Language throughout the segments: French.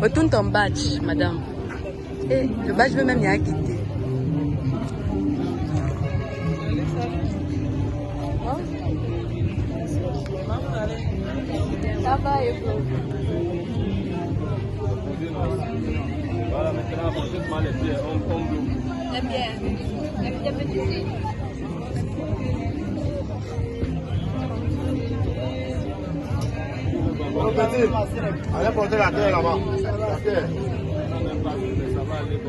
Retourne ton badge, madame. Et le badge veut même y aller quitter. Ça va, et vous? Voilà, maintenant, on peut prendre les pieds, on bloque. Les pieds. Bon, petit, allez porter la terre là-bas. La terre.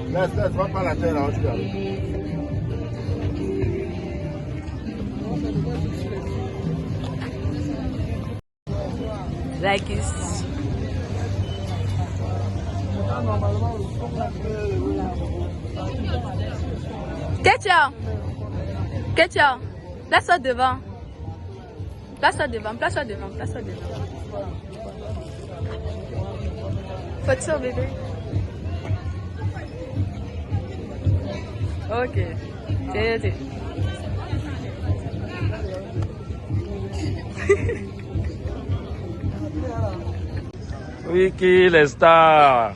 Laisse, va pas la terre là-bas, tu vas. Like this. Ketia, place-toi devant. Place-toi devant. Faut-il bébé? Ok. Tiens. Wiki, les stars.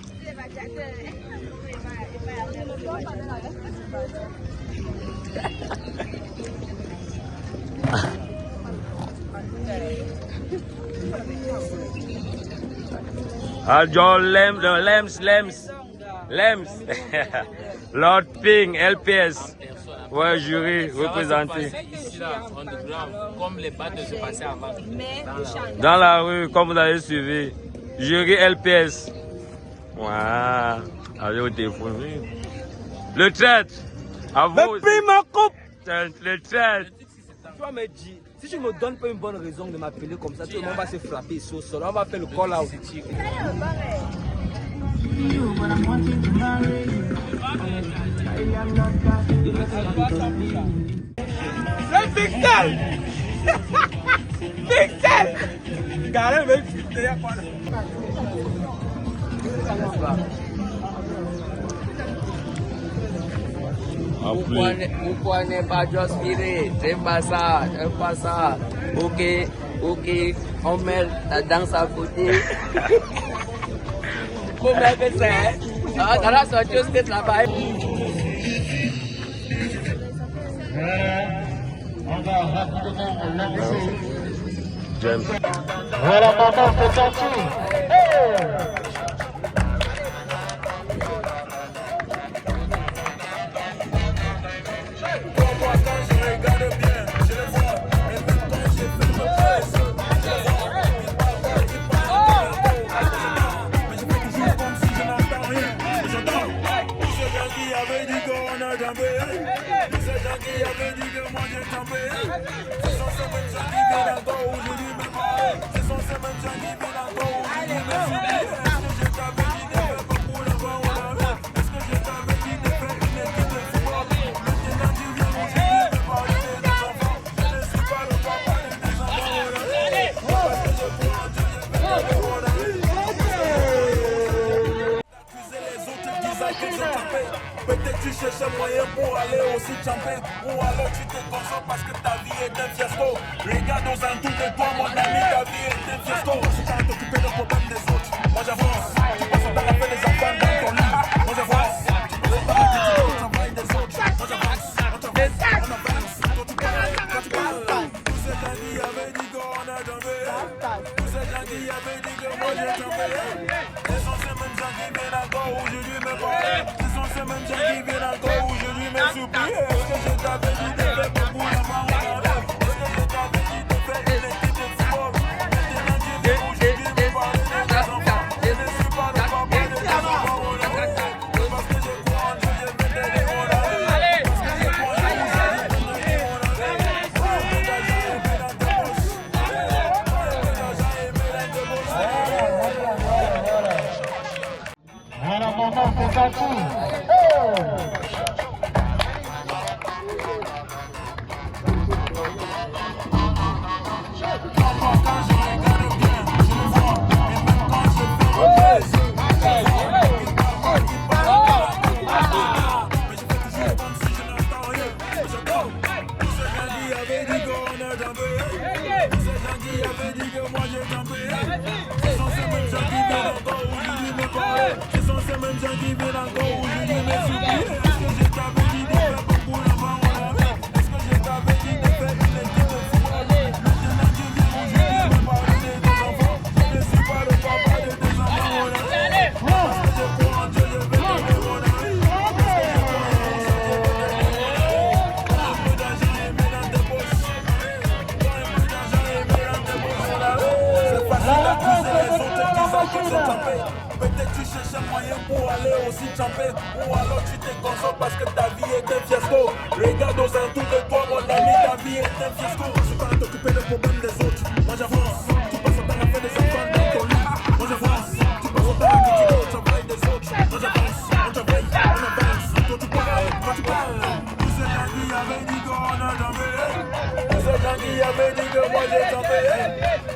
John Lems. Lord Ping, LPS. Ouais, jury représenté. Ici, là, comme les battes se passaient avant. Dans la rue, comme vous avez suivi. Jury LPS. Waouh. Allez au téléphone. Le traître. À vous. Le prix me coupe. Le traître. Tu vas me dire, si tu ne me donnes pas une bonne raison de m'appeler comme ça, tout le monde va se frapper sur le sol. On va faire le call out. C'est Pixel! Pixel! Garé, mais Pixel, quoi? Vous prenez pas de spirit, c'est pas ça. Ok, on met la danse à côté. Comment que c'est? Dans la sortie, on se travaille. James. Voilà, maman, c'est sorti. Peut-être tu cherches un moyen pour aller aussi champer. Ou alors tu te concentres parce que ta vie est un fiasco. Regarde aux alentours de toi mon ami, ta vie est un fiasco. Je suis en t'occuper des problèmes des autres. Moi j'avance, tu passes dans la paix des enfants dans ton lit. Moi j'avance, tu passes dans la critique du travail des autres. Moi j'avance, on avance. Quand tu parles, tous ces gens qui avaient dit qu'on a tombé. Tous ces gens qui avaient dit que moi j'ai tombé. Ce sont ces mêmes gens qui viennent encore aujourd'hui me parler. Ce sont ces mêmes gens qui viennent encore aujourd'hui me supplier. Est-ce que je t'avais dit de faire beaucoup la main en l'air? Est-ce que je t'avais dit de faire une équipe de football? Maintenant tu viens aujourd'hui me parler des enfants. Je ne suis pas le papa de tes enfants. Parce que je crois en Dieu, je vais t'aider mon ami. Parce que je crois en Dieu, je vais t'aider mon ami. L'argent est mis dans tes poches. L'argent est mis dans tes poches. Voilà, maman, c'est sorti. Ce sont ces mêmes gens qui viennent encore aujourd'hui me parler. Ce sont ces mêmes gens qui viennent encore aujourd'hui me supplier. Est-ce que je t'avais dit de faire beaucoup d'enfants, mon ami? Est-ce que je t'avais dit de faire une équipe de football? Maintenant tu viens aujourd'hui me parler de tes enfants. Je ne suis pas le papa de tes enfants, mon ami. Parce que je crois en Dieu, je vais t'aider, mon ami. Peut-être tu cherches un moyen pour aller aussi champer. Ou alors tu te consoles parce que ta vie est un fiasco. Regarde aux alentours de toi, mon ami, ta vie est un fiasco. Je suis pas à t'occuper des problèmes des autres. Moi j'avance, tu passes ton temps à faire des enfants dans ton lit. Moi j'avance, tu passes ton temps à critiquer au travail des autres. Moi j'avance, on travaille, on avance. Toi tu parles, tous ces gens qui avaient dit qu'on a jamais. Tous ces gens qui avaient dit que moi j'ai tombé.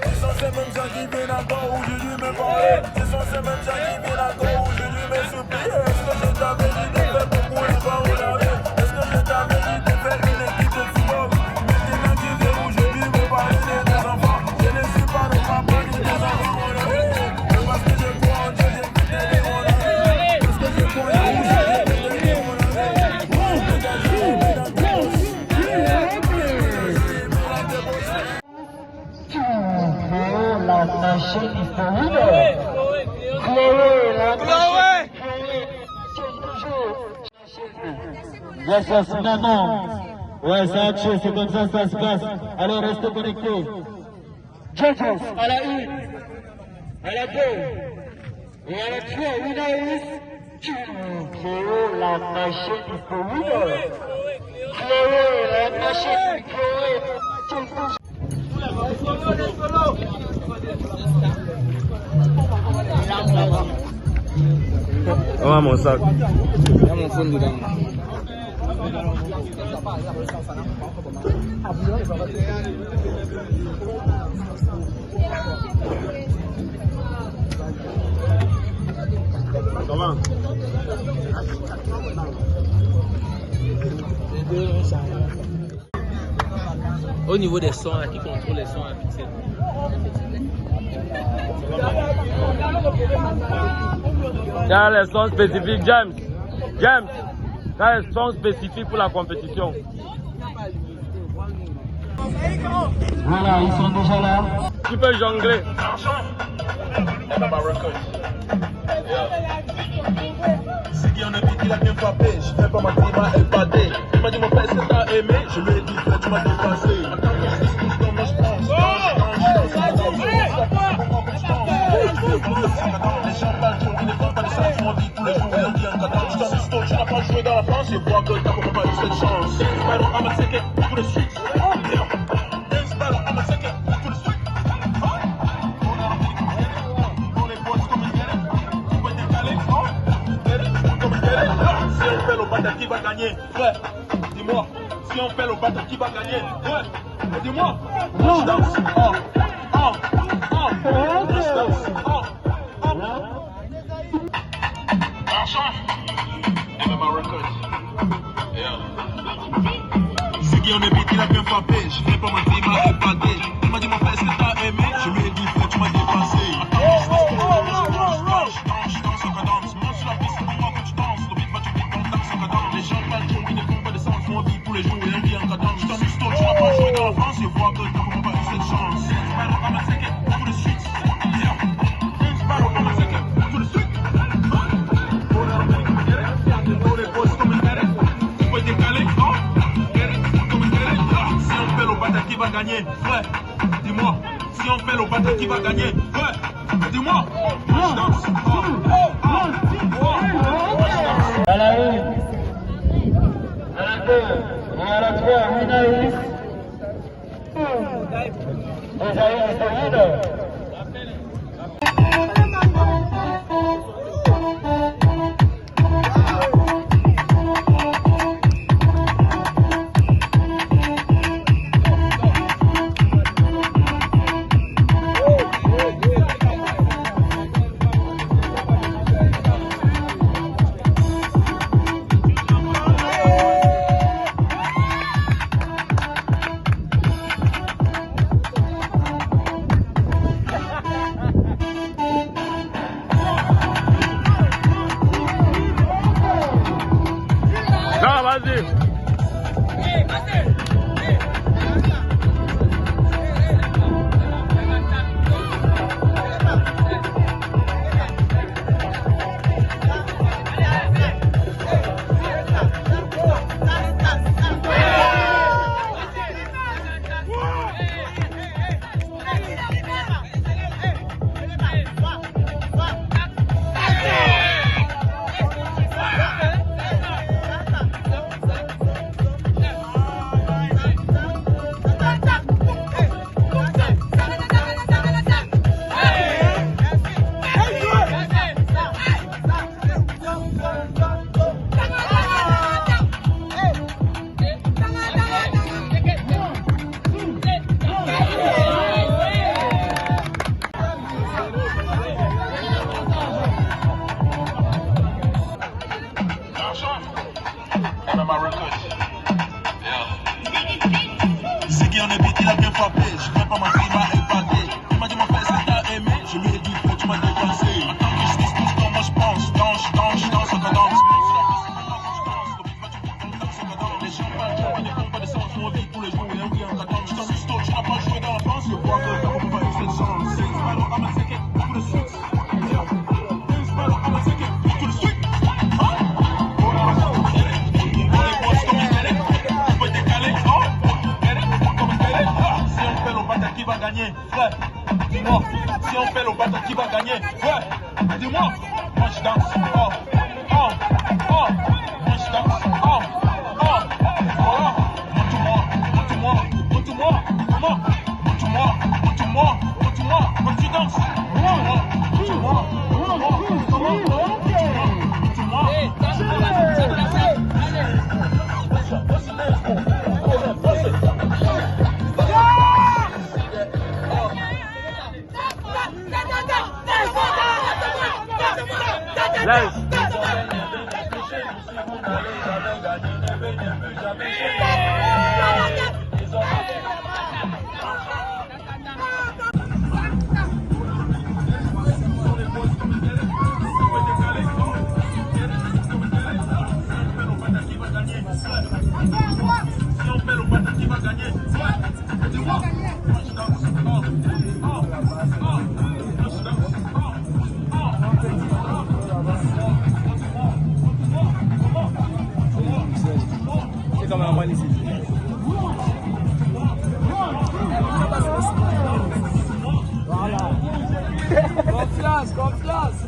Ce sont ces mêmes gens qui viennent encore aujourd'hui me parler. Ce sont ces mêmes gens qui viennent encore aujourd'hui me supplier. Est-ce que je t'avais dit de faire beaucoup d'enfants, mon ami? Est-ce que je t'avais dit de faire une équipe de football? Maintenant tu viens aujourd'hui me parler de tes enfants. Je ne suis pas le papa de tes enfants, mon ami. Parce que je crois en Dieu, je vais t'aider, mon ami. Parce que je crois en Dieu, je vais t'aider, mon La machine disponible. Chloé, la machine. Yes, yes, finalement. Ouais, c'est haché, c'est comme ça se passe. Allez, restez connectés. Judges, à la 1, à la 2, et à la 3, winner Chloé, la machine disponible. Chloé, la machine, Chloé. Oh, mon sac. Il y a mon phone dedans. Comment? Au niveau des sons, qui contrôle les sons à Pixel? Dans les sons spécifiques, James. Dans les sons spécifiques pour la compétition. Voilà, ils sont déjà là. Tu peux jongler. C'est qui en a dit qu'il a bien frappé. Je fais pas ma vie, m'a épadé. Il m'a dit mon père c'est t'as aimé. Je lui ai dit frère tu m'as dépassé. Attends que je discute comme je pense. Les gens parlent trop, ils ne font pas de sens. On dit tous les jours, on dit un cadavre. Tu t'amuses tôt, tu n'as pas joué dans la France. Je vois que t'as pas eu cette chance. Battle, I'ma take it to the streets. This battle, I'ma take it to the streets. Si on fait le battle, qui va gagner? Ouais, dis-moi. Si on fait le battle, qui va gagner? Ouais, dis-moi. Moi je danse. Moi je danse. Argent. MMA Records. C'est qui on est vite, il a bien frappé. Je vais pas mentir, il m'a épadé. Il m'a dit mon frère, est-ce que t'as aimé? Je lui ai dit frère, tu m'as dépassé. Les gens parlent trop, ils ne font pas de sens. On vit tous les jours et on vit en cadence. Je t'amuse tôt, tu n'as pas joué dans la France. Je vois que t'as vraiment pas eu cette chance. Battle, I'ma take it to the streets. Battle, I'ma take it to the streets. Tous les boys comme une mère. Tu peux décaler, comme une mère. Si on fait le battle, qui va gagner? Ouais, dis-moi. Si on fait le battle, qui va gagner? Ouais, dis-moi. Moi je danse. À la 1, à la 2, et à la 3, winner is the winner. Dis-moi, si on fait le battle, qui va gagner? Ouais, dis-moi. Moi je danse. Oh, oh, oh. Moi je danse. Oh, oh. Voilà. Montre-moi. Montre-moi. Comment? Montre-moi. Montre-moi. Montre-moi. Quand tu danses. Montre-moi. C'est comme un magnifique. Confiance, confiance.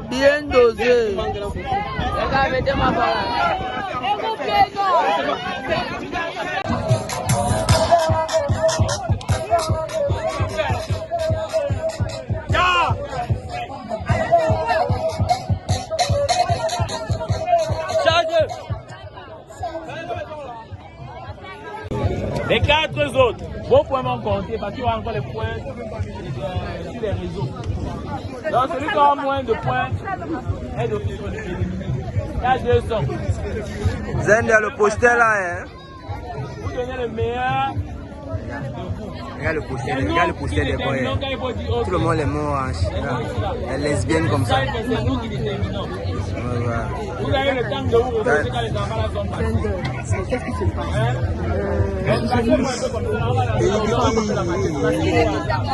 Bien dosé. Regarde, mettez-moi par là. Les 4 autres, vos points vont compter parce qu'il y aura encore les points sur les réseaux. Donc celui qui a moins de points est d'office éliminé. Il y a 200. Zend, il y a le poster là, hein? Vous donnez le meilleur. Regarde le poster des boys. Tout le monde est mort, hein? Les lesbiennes comme ça. C'est nous qui déterminons. Vous avez le temps de vous reposer quand les enfants là sont partis. Qu'est-ce qui se passe? Il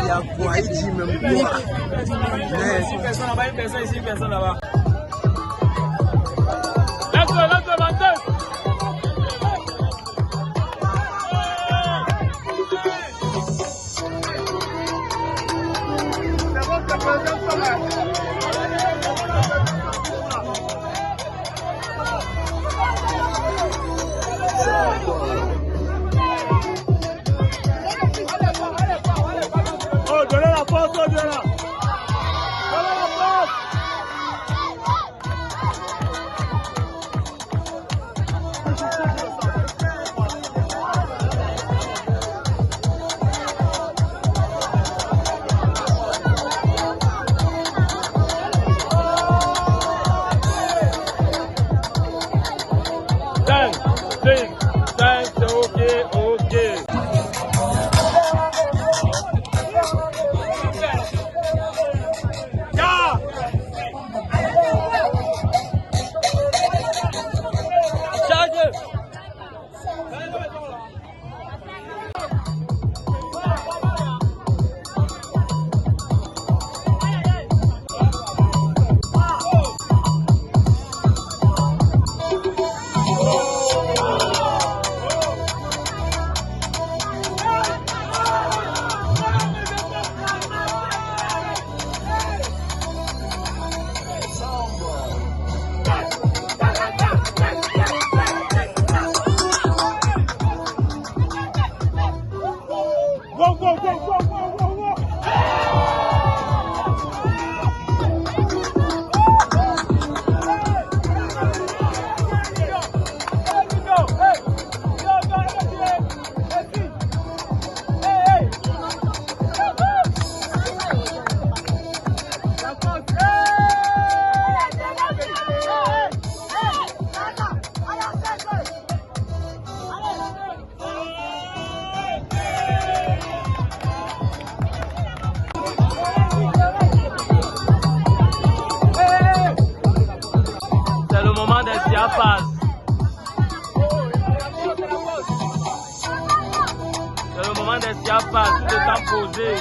y a quoi? Il dit même quoi? Une personne là-bas, une personne ici, une personne là-bas. Oh, donnez la force, donnez la force. Chiapas. C'est le moment des Chiapas, tout est temps posé.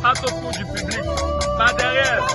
Passe au cou du public, pas derrière.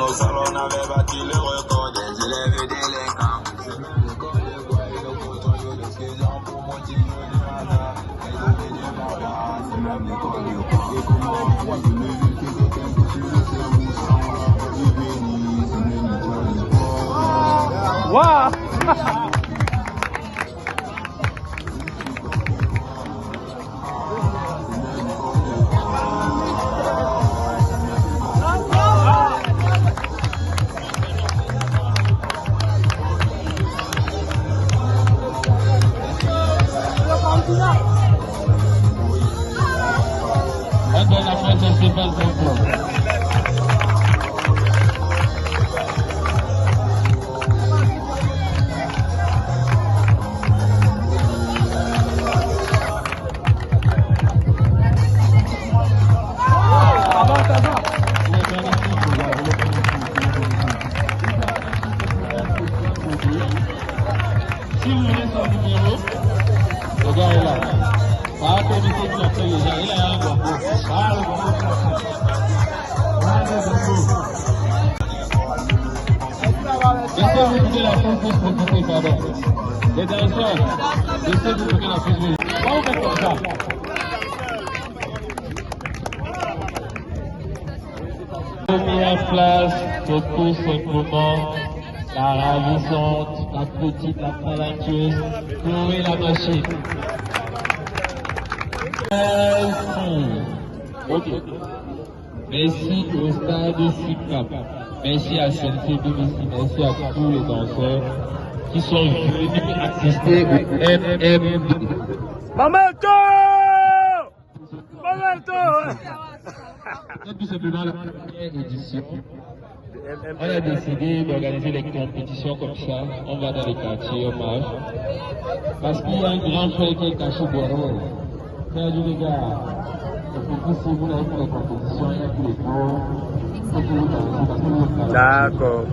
au salon, on avait battu le record des élèves délinquants. Je me record de quoi et le contrôle de ce qu'ils ont pour motiver le mana. Les amis du mana, c'est même l'école du corps. Et comment je me dis que quelqu'un peut se laisser moussant. Il bénit, c'est même l'école du corps. Waouh! La princesse Stéphane Franco. Si vous voulez son numéro, le gars est là. Ah, permettez de l'appeler déjà. Il a un bambou. Ah, le bambou. Laissez-vous bouger la fausse profiter, pardon. Les danseurs, laissez-vous bouger la fausse profiter. Pourquoi vous faites comme ça? Première place, c'est tout simplement la ravissante, la petite, la talentueuse, Chloé la machine. Ok. Merci au stade SICAP. Merci à CNT2BC. Merci à tous les danseurs qui sont venus assister au MMB. Mamelto! Mamelto! C'est tout simplement la première édition. On a décidé d'organiser les compétitions comme ça. On va dans les quartiers, on marche. Parce qu'il y a un grand frère qui est caché derrière. C'est dit les gars, si vous n'avez pas les compétitions, il y a tous les cours. D'accord.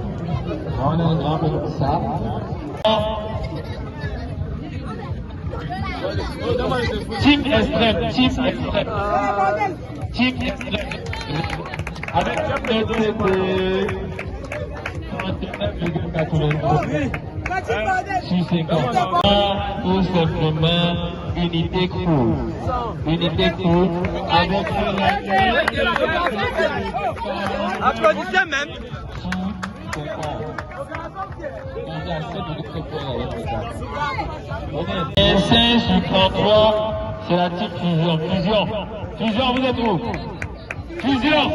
On a un grand frère comme ça. Team extrême, team extrême. Team extrême. Avec le PDD 49,83. Tout simplement, unité court. Unité court avec Applaudissez même. Et 5 sur 33, c'est la type fusion. Fusion. Fusion, vous êtes où? Fusion.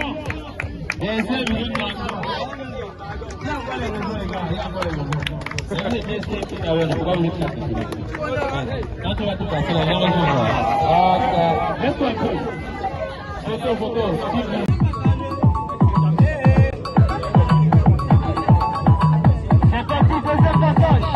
Et 5 minutes quand tu vas tout passer, la même chose. Laisse-toi un peu. Photo. C'est parti, deuxième passage.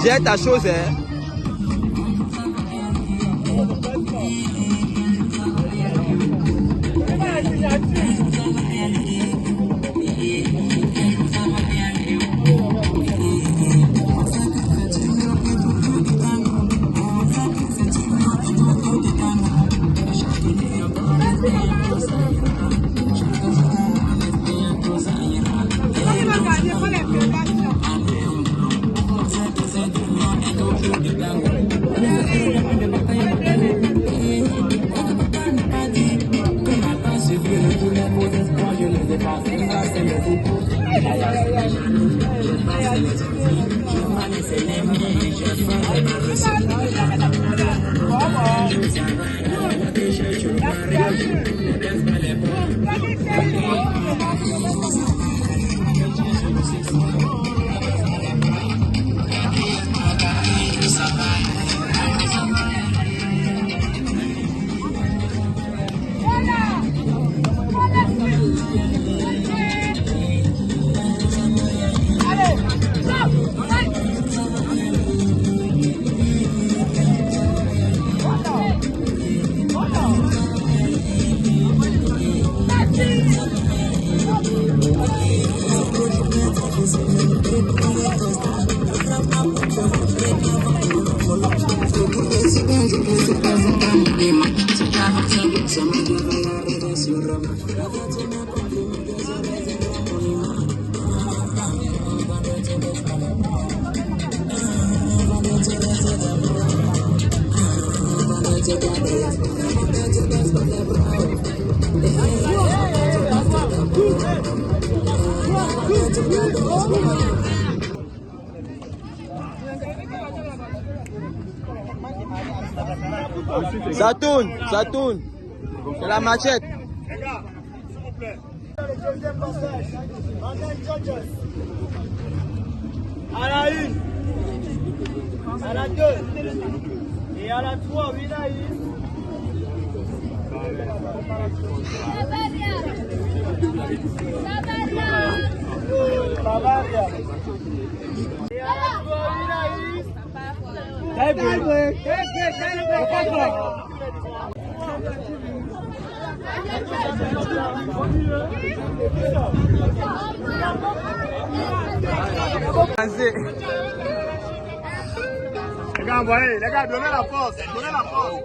J'ai ta chose, hein. Ça tourne, ça tourne. C'est la machette. Les gars, s'il vous plaît. Le deuxième passage. À la 1, à la 2 et à la 3, Winaïs. Bavaria. Et à la 3, Winaïs. Les gars, donnez la force, donnez la force.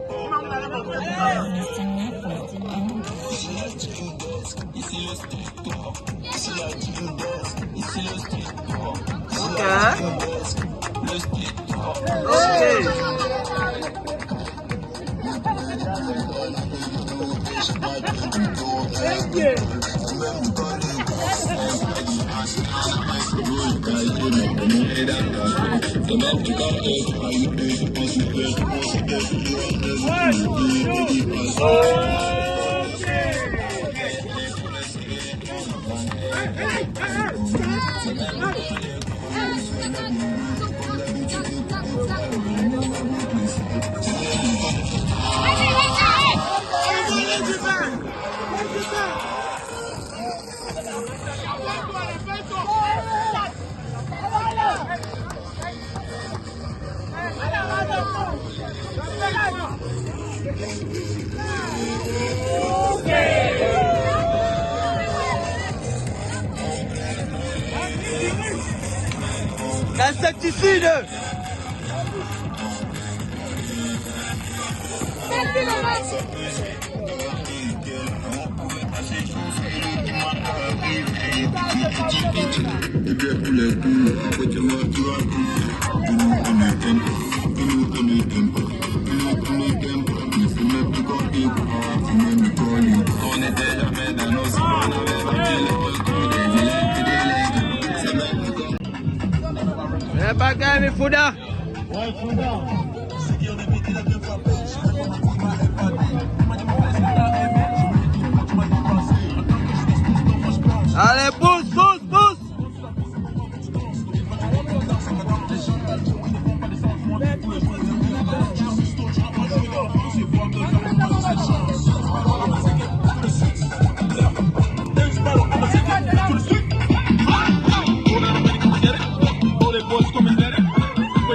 Insecticide. Bagai mi Fouda. Allez, pousse, pousse, pousse.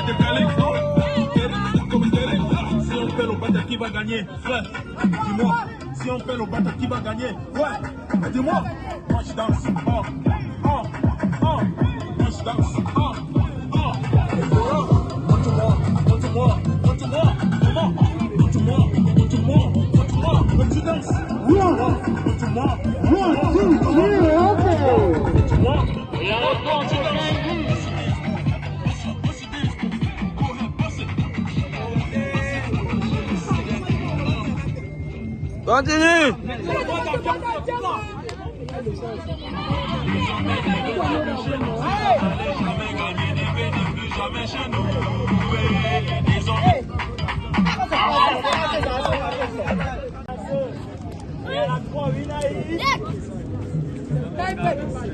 décaler. Si on fait le battre, qui va gagner? Frère, dis-moi. Si on fait le battre, qui va gagner? Ouais, dis-moi. Moi je danse. Moi je danse. Continue.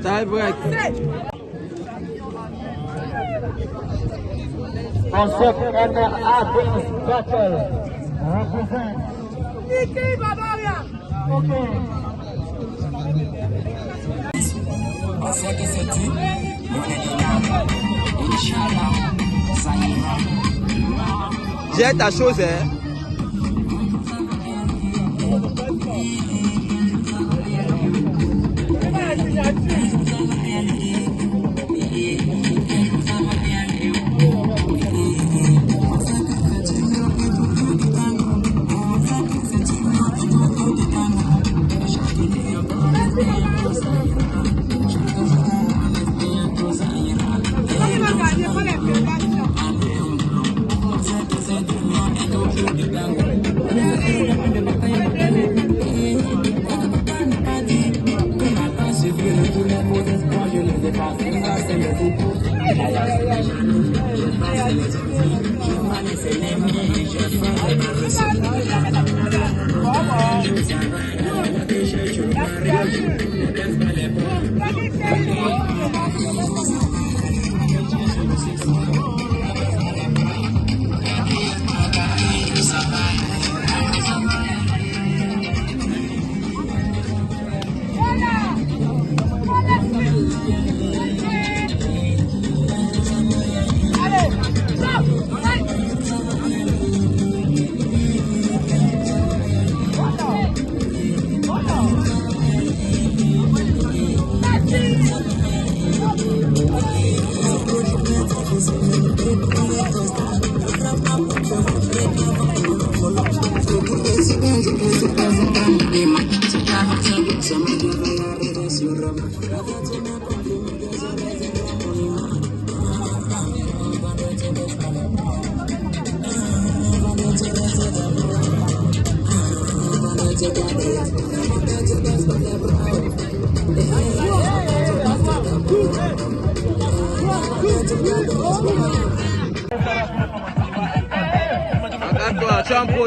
Tie break. Concept MMA Dance Battle represent Niki Bavaria. Okay. J'ai ta chose, hein.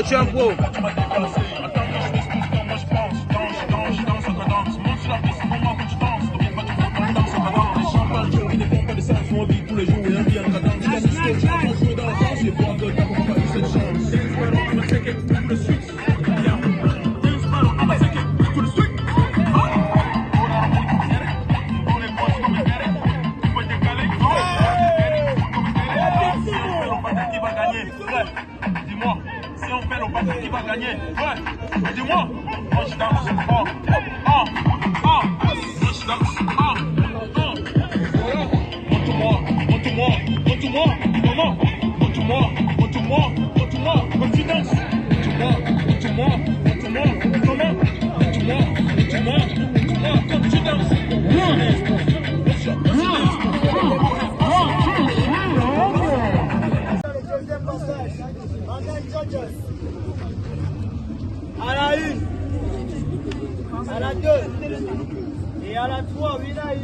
Champo. Dis-moi, si on fait le battre, qui va gagner? Ouais, dis-moi. Moi je danse. Moi je danse. Montre-moi. Comment? Montre-moi. Quand tu danses. Montre-moi. Comment? Montre-moi. Quand tu danses. À la 1, à la 2 et à la 3, Winaï.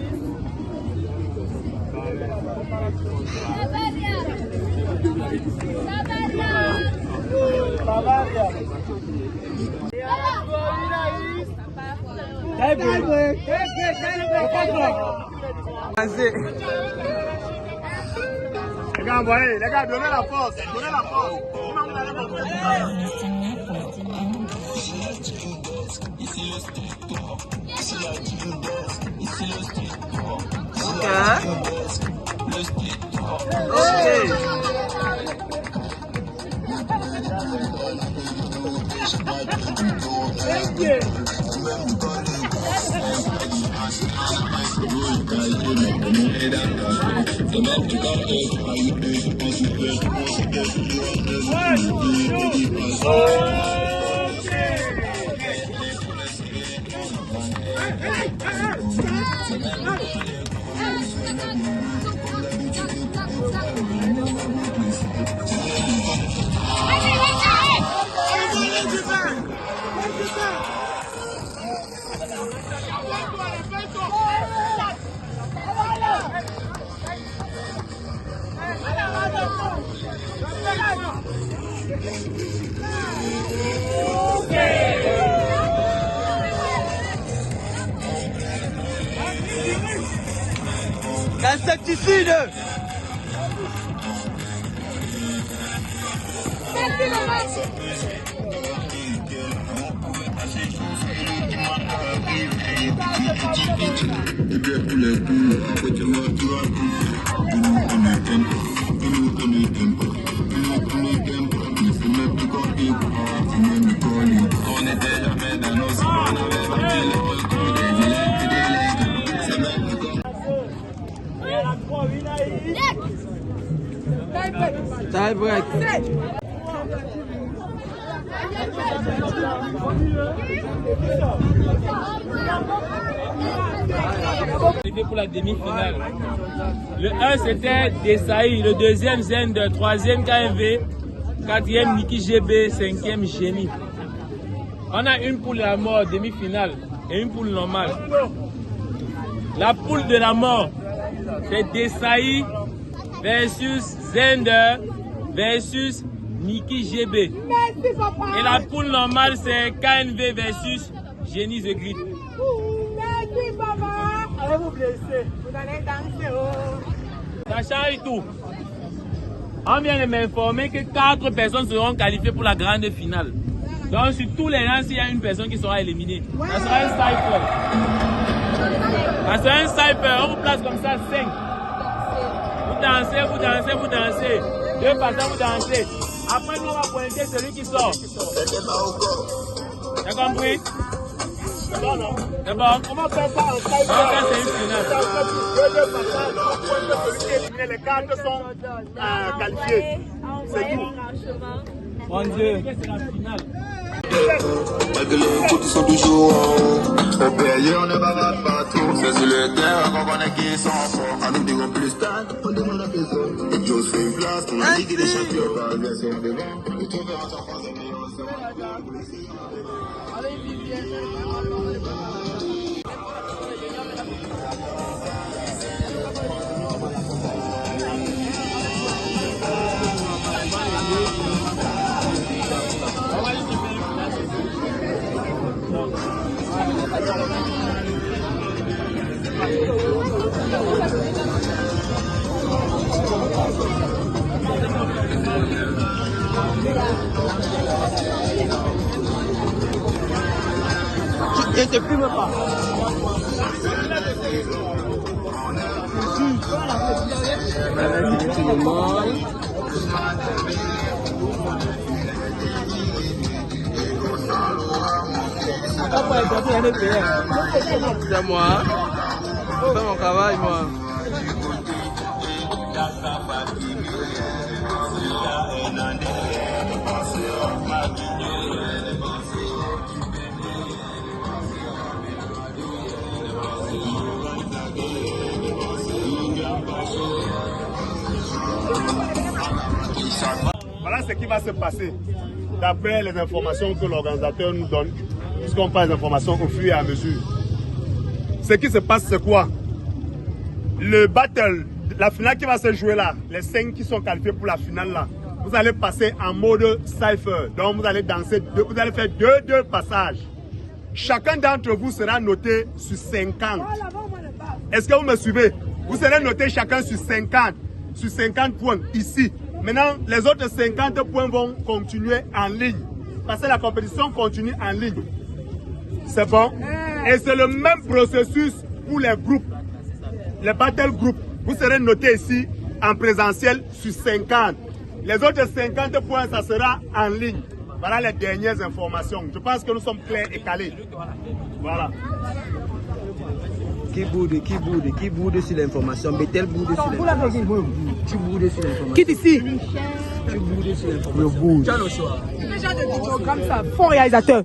Bavaria. Et à la 3, Winaï. Les gars, donnez la force. Insecticide. Tie break. Pour la demi-finale. Le 1 c'était Desailly, le deuxième Zend, troisième KMV, quatrième Niki GB, cinquième Génie. On a une poule de la mort, demi-finale, et une poule normale. La poule de la mort, c'est Desailly versus Zender versus Niki GB. Et la poule normale, c'est KNV versus Génie The Grid. Merci papa. Allez vous blesser. Vous allez danser. Ça change tout. On vient de m'informer que 4 personnes seront qualifiées pour la grande finale. Donc sur tous les rangs, il y a une personne qui sera éliminée. Ça sera un cypher. Ça sera un cypher. On vous place comme ça 5. Vous dansez, vous dansez, vous dansez. 2 passants, vous dansez. Après, nous, on va pointer celui qui sort. T'as compris? C'est bon, non? C'est bon? On va faire ça en cypher. Ça, c'est une finale. Deux passages, on va pointer celui qui est éliminé. Les 4 sont qualifiés. C'est tout. Mon Dieu, c'est la finale. Malgré les coups qui sont toujours en haut. Au pays, on ne bavarde pas trop. C'est sur le terrain qu'on connaît qui sont forts. À nous dirons plus stade, on demande à tes autres. Et Joe fait une place, on a dit qu'il est champion. Par bien sûr, devant. Et tu verras ta phase de meilleur. Et te plume pas. C'est moi. Je fais mon travail, moi. Voilà ce qui va se passer d'après les informations que l'organisateur nous donne, puisqu'on passe les informations au fur et à mesure. Ce qui se passe, c'est quoi? Le battle, la finale qui va se jouer là, les 5 qui sont qualifiés pour la finale là, vous allez passer en mode cypher. Donc vous allez danser, vous allez faire deux passages. Chacun d'entre vous sera noté sur 50. Est-ce que vous me suivez? Vous serez noté chacun sur 50 points ici. Maintenant, les autres 50 points vont continuer en ligne. Parce que la compétition continue en ligne. C'est bon? Et c'est le même processus pour les groupes. Les battle groups. Vous serez notés ici en présentiel sur 50. Les autres 50 points, ça sera en ligne. Voilà les dernières informations. Je pense que nous sommes clairs et calés. Voilà. Qui boude sur l'information? Betel boude sur l'information. Tu boudes sur l'information. Quitte ici. Tu boudes sur l'information. Je boude. Tu as le choix. Déjà des programmes, ça. Fond réalisateur.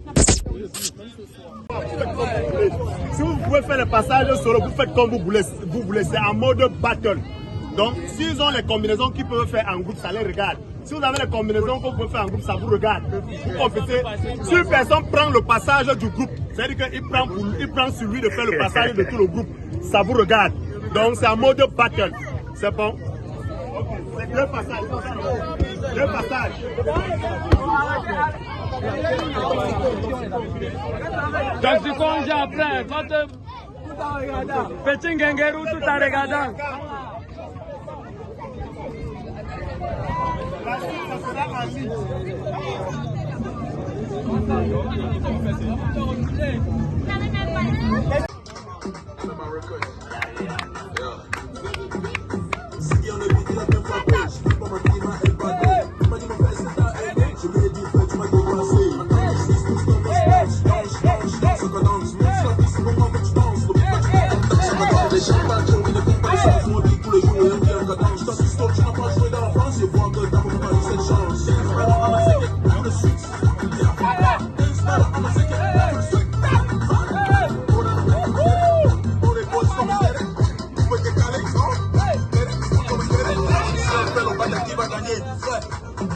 Si vous pouvez faire le passage solo, vous faites comme vous voulez. C'est en mode battle. Donc, s'ils ont les combinaisons qu'ils peuvent faire en groupe, ça les regarde. Si vous avez les combinaisons que vous pouvez faire en groupe, ça vous regarde. Vous compétez. Si une personne prend le passage du groupe, c'est-à-dire qu'il prend sur lui de faire le passage de tout le groupe, ça vous regarde. Donc, c'est en mode battle. C'est bon? C'est deux passages. Deux passages. Donc, tu comptes après, petit Gengerou tout en regardant. Ça sera en ligne.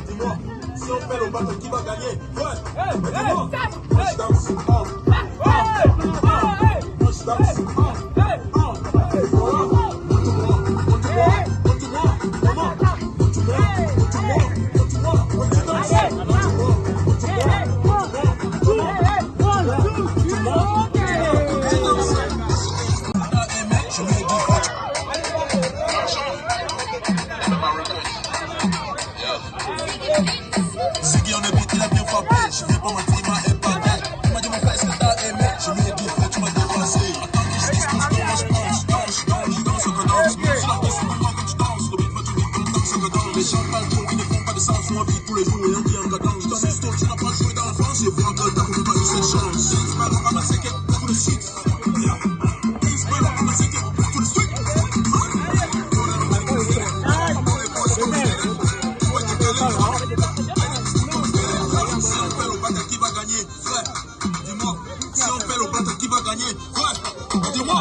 Dis-moi, si on fait le battle, qui va gagner? Ziggy on the beat, il a bien frappé. Je viens pas mentir, il m'a épaté. Il m'a dit mon frère, est-ce que t'as aimé? Je lui ai dit frère, tu m'as dépassé. Attends que je dise tout ce que moi je danse, danse, que danse. Sur la piste, c'est comment que tu danses. Le beat me tourne, comme danse, que danse. Les gens parlent trop, ils ne font pas de sens. Font un beat tous les jours et on dit en cadence. Dans l'histoire, tu n'as pas joué dans l'enfance. Et vois que t'as pas eu cette chance. Inspire, ramassez tout de suite. Inspire, ramassez tout de suite. Dis-moi, si on fait le battle, qui va gagner? Ouais, dis-moi,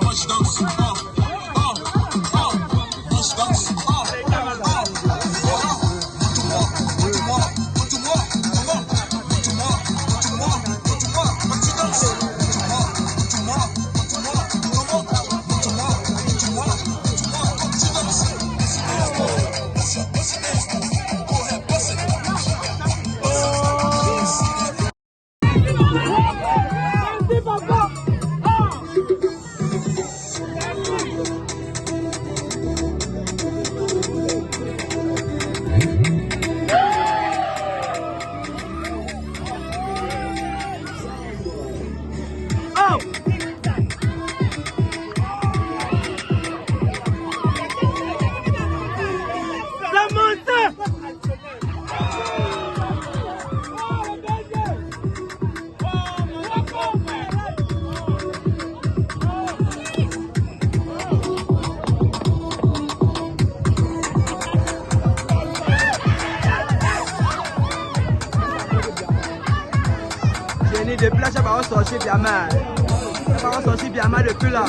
moi je danse, moi je danse, Depuis là, j'ai pas sorti bien mal. J'ai pas sorti bien mal depuis là.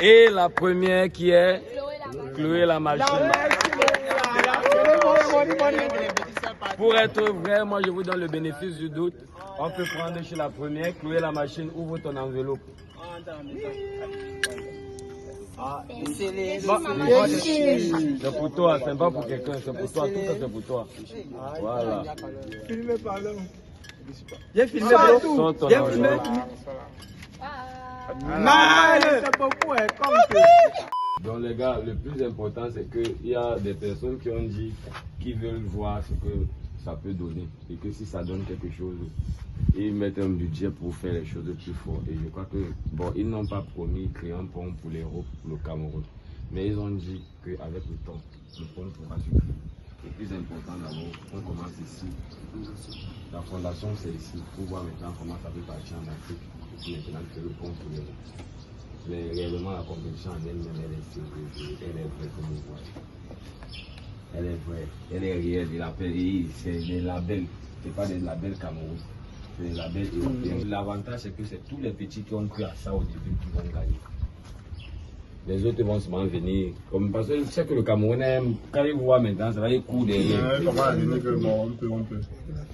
Et la première qui est Chloé la machine. Pour être vrai, moi je vous donne le bénéfice du doute. On peut prendre chez la première, Chloé la machine, ouvre ton enveloppe. C'est pour toi, c'est pas pour quelqu'un, c'est pour toi, tout ça c'est pour toi. Voilà. Filmé par l'homme. J'ai filmé, bro. J'ai filmé. Donc les gars, le plus important c'est qu'il y a des personnes qui ont dit qu'ils veulent voir ce que ça peut donner et que si ça donne quelque chose, ils mettent un budget pour faire les choses plus fort. Et je crois que, bon, ils n'ont pas promis créer un pont pour l'Europe, pour le Cameroun, mais ils ont dit qu'avec le temps, le pont pourra suffire. Le plus important d'abord, on commence ici. La fondation c'est ici, pour voir maintenant comment ça peut partir en Afrique. Et puis maintenant que le pont pour l'Europe. Mais réellement la compétition en elle-même, elle est sérieuse, elle est vraie comme vous voyez. Elle est vraie, elle est réelle, c'est des labels, c'est pas des labels Cameroun, c'est des labels européens. L'avantage c'est que c'est tous les petits qui ont cru à ça au début qui vont gagner. Les autres vont souvent venir, comme parce que je sais que le Camerounais, quand il voit maintenant, ça va y courir derrière.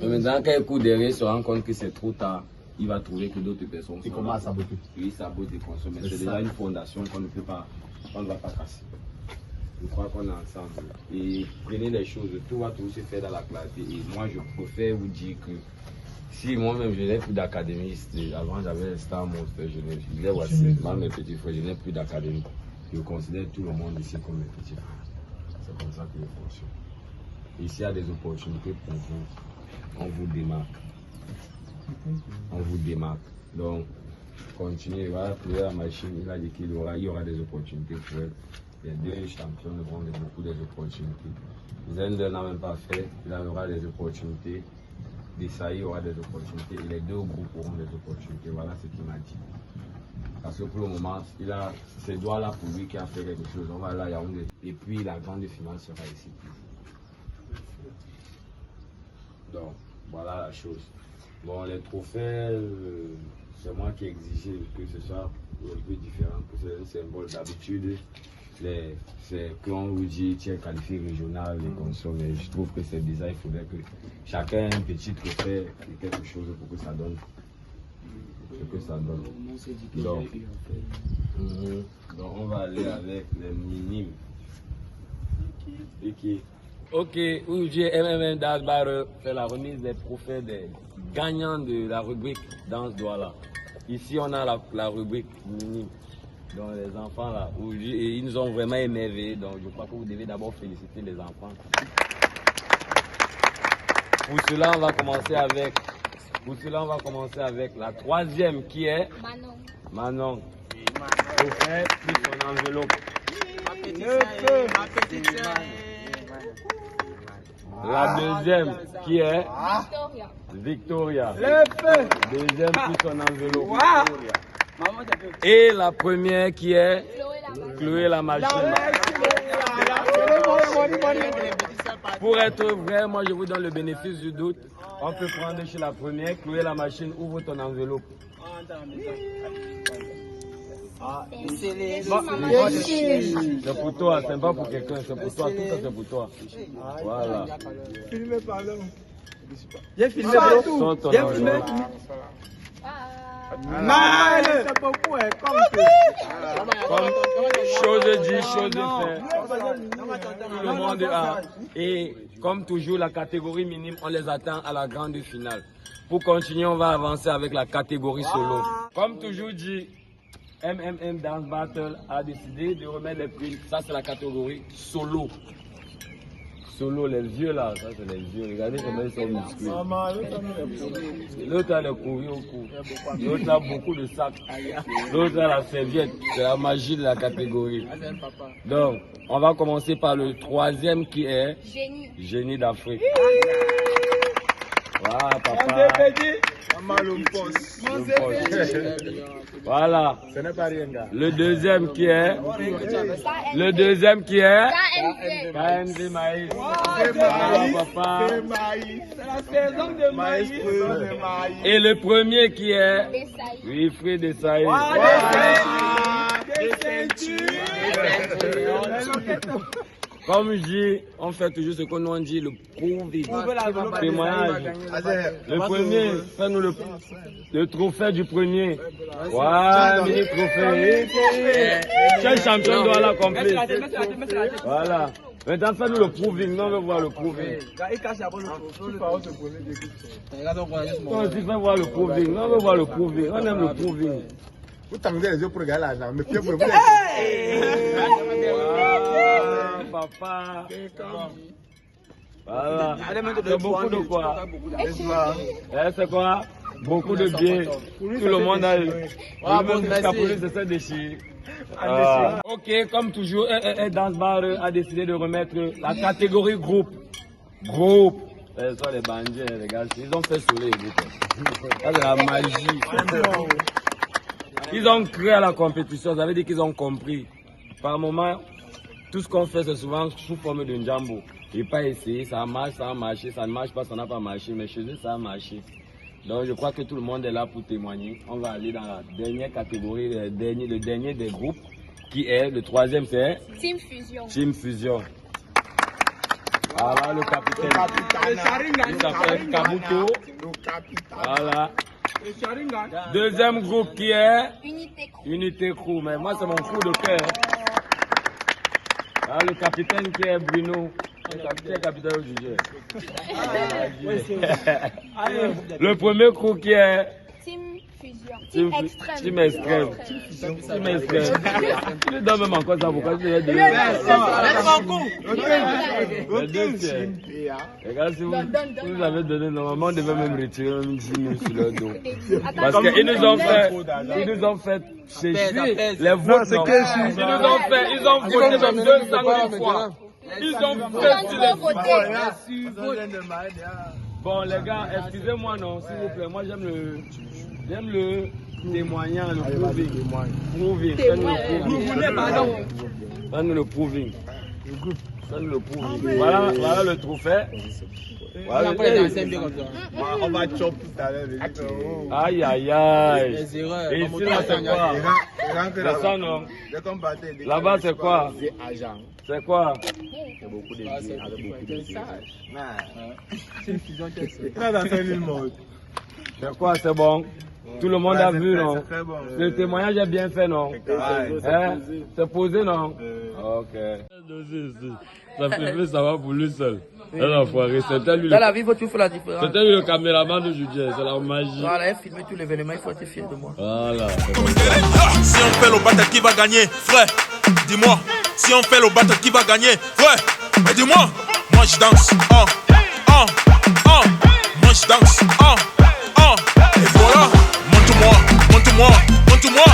Mais maintenant quand il court derrière, il se rend compte que c'est trop tard. Il va trouver que d'autres personnes sont là. Il sabote et consomme. C'est déjà une fondation qu'on ne peut pas, on ne va pas casser. Je crois qu'on est ensemble. Et prenez les choses, tout va toujours se faire dans la clarté. Et moi, je préfère vous dire que si moi-même je n'ai plus d'académiste, avant j'avais Star Monster, je disais voici, mes petits frères, je n'ai plus d'académie. Je considère tout le monde ici comme mes petits frères. C'est comme ça que je fonctionne. Ici, il y a des opportunités pour vous. On vous démarque. On vous démarque. Donc, continuez, voilà, pour la machine, il a dit qu'il y aura des opportunités pour elle. Les deux champions auront beaucoup d'opportunités. Zender n'a même pas fait, il aura des opportunités. Desailly aura des opportunités et les deux groupes auront des opportunités. Voilà ce qu'il m'a dit. Parce que pour le moment, il a ses doigts là pour lui qui a fait quelque chose. On va là, il y a et puis la grande finale sera ici. Donc, voilà la chose. Bon, les trophées, c'est moi qui exigeais que ce soit un peu différent, que c'est un symbole d'habitude. C'est quand on vous dit tu es qualifié régional et comme ça, mais je trouve que c'est bizarre, il faudrait que chacun ait un petit trophée et quelque chose pour que ça donne. Donc on va aller avec les minimes. Ok, aujourd'hui MMM Das Battle fait la remise des trophées des gagnants de la rubrique Danse Douala. Ici on a la rubrique minime. Donc les enfants là, aujourd'hui, ils nous ont vraiment émerveillés, donc je crois que vous devez d'abord féliciter les enfants. Pour cela on va commencer avec la troisième qui est Manon. Trophée plus son enveloppe. La deuxième qui est Victoria. Deuxième qui son enveloppe. Et la première qui est Chloé la machine. Pour être vrai, moi je vous donne le bénéfice du doute. On peut prendre chez la première, Chloé la machine, ouvre ton enveloppe. C'est pour toi, c'est pas pour quelqu'un, c'est pour toi, tout ça c'est pour toi. Voilà. J'ai filmé, bro. J'ai filmé. Chose dit, chose fait. Tout le monde a. Et comme toujours, la catégorie minime, on les attend à la grande finale. Pour continuer, on va avancer avec la catégorie solo. Comme toujours dit, MMM Dance Battle a décidé de remettre les prix. Ça, c'est la catégorie solo. Solo, les vieux là, ça c'est les vieux. Regardez comment ils sont musclés. L'autre a le courrier au cou. L'autre a beaucoup de sacs. L'autre a la serviette. C'est la magie de la catégorie. Donc, on va commencer par le troisième qui est Génie d'Afrique. Voilà, papa. Voilà. Le deuxième qui est KND Maïs. Voilà, papa. C'est la saison de maïs. Et le premier qui est Wilfried Desailly. Comme je dis, on fait toujours ce qu'on nous dit, le prouver, témoignage. Le premier, fais-nous le trophée du premier. Voilà, mini trophée. Quel champion doit l'accomplir? Voilà. Maintenant, fais-nous le proving. Non, on veut voir le proving. Non, si fais voir le proving. Non, on veut voir le proving. On aime le proving. Vous tendez les yeux pour regarder l'argent, mais pieds pour vous. Papa. Voilà. C'est beaucoup de quoi? C'est quoi? Beaucoup de bien. Tout le monde a eu. La police essaie de chier. Ok, comme toujours, Dance Bar a décidé de remettre la catégorie groupe. Groupe. Ce sont les bandits, les gars. Ils ont fait soleil, les groupes. Ça, c'est la magie. Ils ont créé la compétition, ça veut dire qu'ils ont compris. Par moment, tout ce qu'on fait, c'est souvent sous forme d'un jambo. J'ai pas essayé, ça marche, ça a marché, ça ne marche pas, ça n'a pas marché, mais chez eux, ça a marché. Donc, je crois que tout le monde est là pour témoigner. On va aller dans la dernière catégorie, le dernier des groupes, qui est, le troisième, c'est Team Fusion. Team Fusion. Voilà le capitaine. Il s'appelle Kabuto. Voilà. Deuxième groupe qui est Unité Crew. Mais moi, c'est mon coup de cœur. Ah, le capitaine qui est Bruno. Le capitaine au juge. Le premier crew qui est Team Fusion. Team Extrême. Team Extrême. Team Extrême. Tu lui donnes même encore ça. Pourquoi tu lui as donné? Le deuxième. Regarde, si vous avez donné, normalement, on devait même retirer un genou sur le dos. Parce qu'ils nous ont fait sécher les votes. Ils ont voté même 200 fois. Ils ont fait Bon, les gars, excusez-moi, non, s'il vous plaît. Moi, j'aime le témoignant, le proving. Fais-nous le proving. Voilà le trophée. Voilà, on va chop tout à l'heure. Aïe, aïe, aïe. Et ici, là, c'est quoi? C'est ça, non? Là-bas, c'est quoi? C'est quoi? C'est beaucoup de biens avec beaucoup de C'est une fusion qui est c'est quoi? C'est bon? Tout le monde a vu, non? Le témoignage est bien fait, non? C'est posé, non? Ok. Ça fait ça va pour lui seul. C'était lui. Dans la vie, il faut tout faire la différence. C'était lui le caméraman de Julien, c'est la magie. Voilà, il filme tout l'événement, il faut être fier de moi. Voilà. Si on fait le battle, qui va gagner? Frère, dis-moi. Si on fait le battle, qui va gagner? Frère, mais dis-moi. Moi je danse, moi je danse, et voilà. Montre-moi, montre-moi, montre-moi.